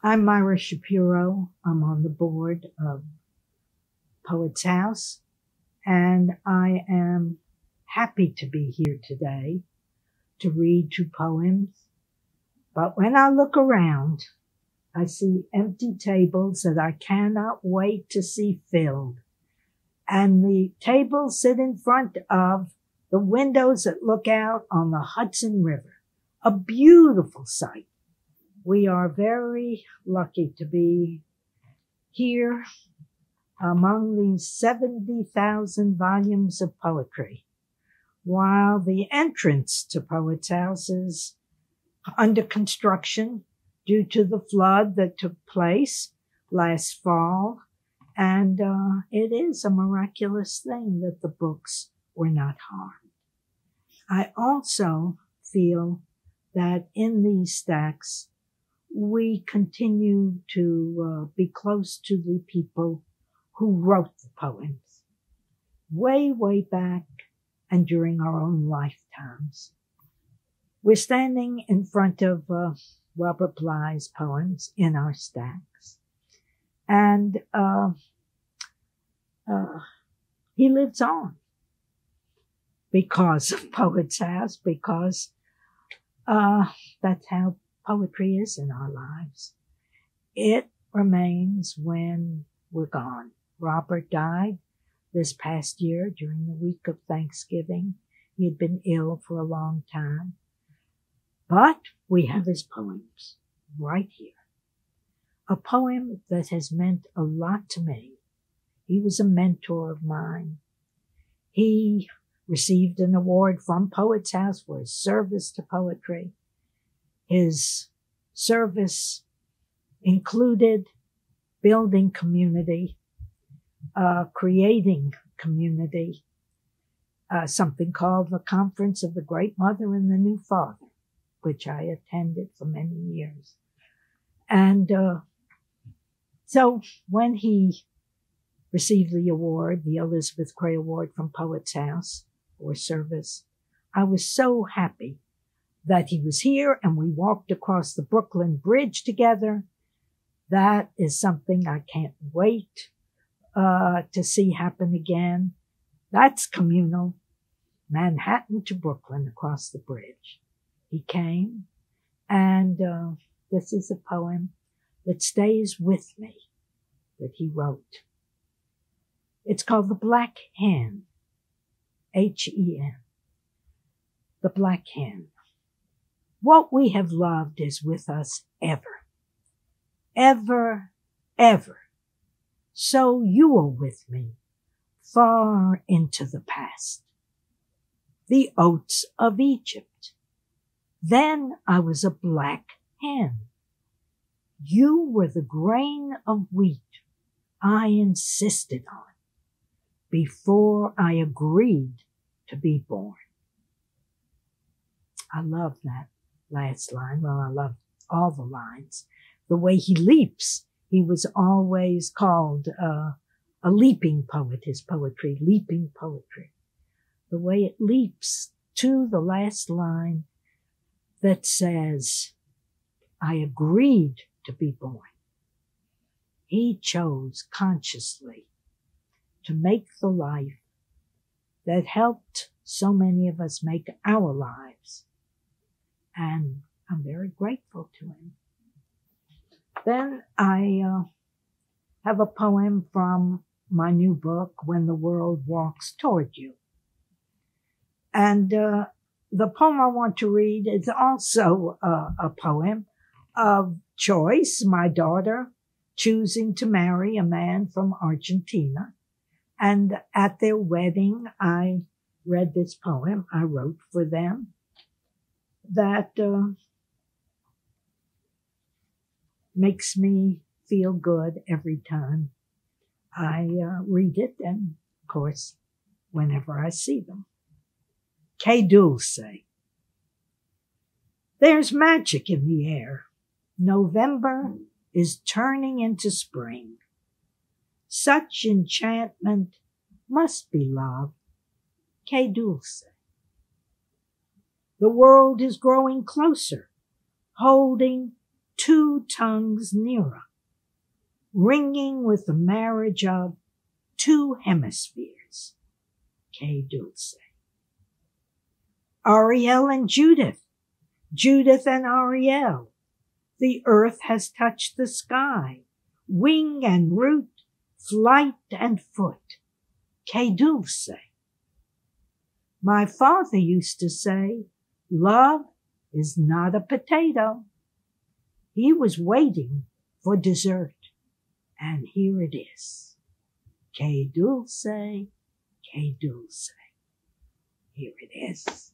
I'm Myra Shapiro. I'm on the board of Poets House, and I am happy to be here today to read two poems. But when I look around, I see empty tables that I cannot wait to see filled. And the tables sit in front of the windows that look out on the Hudson River, a beautiful sight. We are very lucky to be here among these 70,000 volumes of poetry, while the entrance to Poets House is under construction due to the flood that took place last fall. And it is a miraculous thing that the books were not harmed. I also feel that in these stacks, we continue to be close to the people who wrote the poems way, way back and during our own lifetimes. We're standing in front of Robert Bly's poems in our stacks. And he lives on because of Poets House, because that's how poetry is in our lives. It remains when we're gone. Robert died this past year during the week of Thanksgiving. He had been ill for a long time. But we have his poems right here. A poem that has meant a lot to me. He was a mentor of mine. He received an award from Poets House for his service to poetry. His service included building community, creating community, something called the Conference of the Great Mother and the New Father, which I attended for many years. And so when he received the award, the Elizabeth Gray Award from Poets House for service, I was so happy that he was here and we walked across the Brooklyn Bridge together. That is something I can't wait to see happen again. That's communal. Manhattan to Brooklyn across the bridge. He came, and this is a poem that stays with me that he wrote. It's called The Black Hen, H-E-N. The Black Hen. What we have loved is with us ever, ever, ever. So you are with me far into the past. The oats of Egypt. Then I was a black hen. You were the grain of wheat I insisted on before I agreed to be born. I love that last line. Well, I love all the lines. The way he leaps. He was always called a leaping poet, his poetry, leaping poetry. The way it leaps to the last line that says, I agreed to be born. He chose consciously to make the life that helped so many of us make our lives. And I'm very grateful to him. Then I have a poem from my new book, When the World Walks Toward You. And the poem I want to read is also a poem of choice, my daughter choosing to marry a man from Argentina. And at their wedding, I read this poem I wrote for them that makes me feel good every time I read it, and of course, whenever I see them. Qué Dulce. There's magic in the air. November is turning into spring. Such enchantment must be love. Qué Dulce. The world is growing closer, holding two tongues nearer, ringing with the marriage of two hemispheres. Qué Dulce. Ariel and Judith, Judith and Ariel. The earth has touched the sky, wing and root, flight and foot. Qué Dulce. My father used to say, love is not a potato. He was waiting for dessert, and here it is. Qué Dulce, Qué Dulce. Here it is.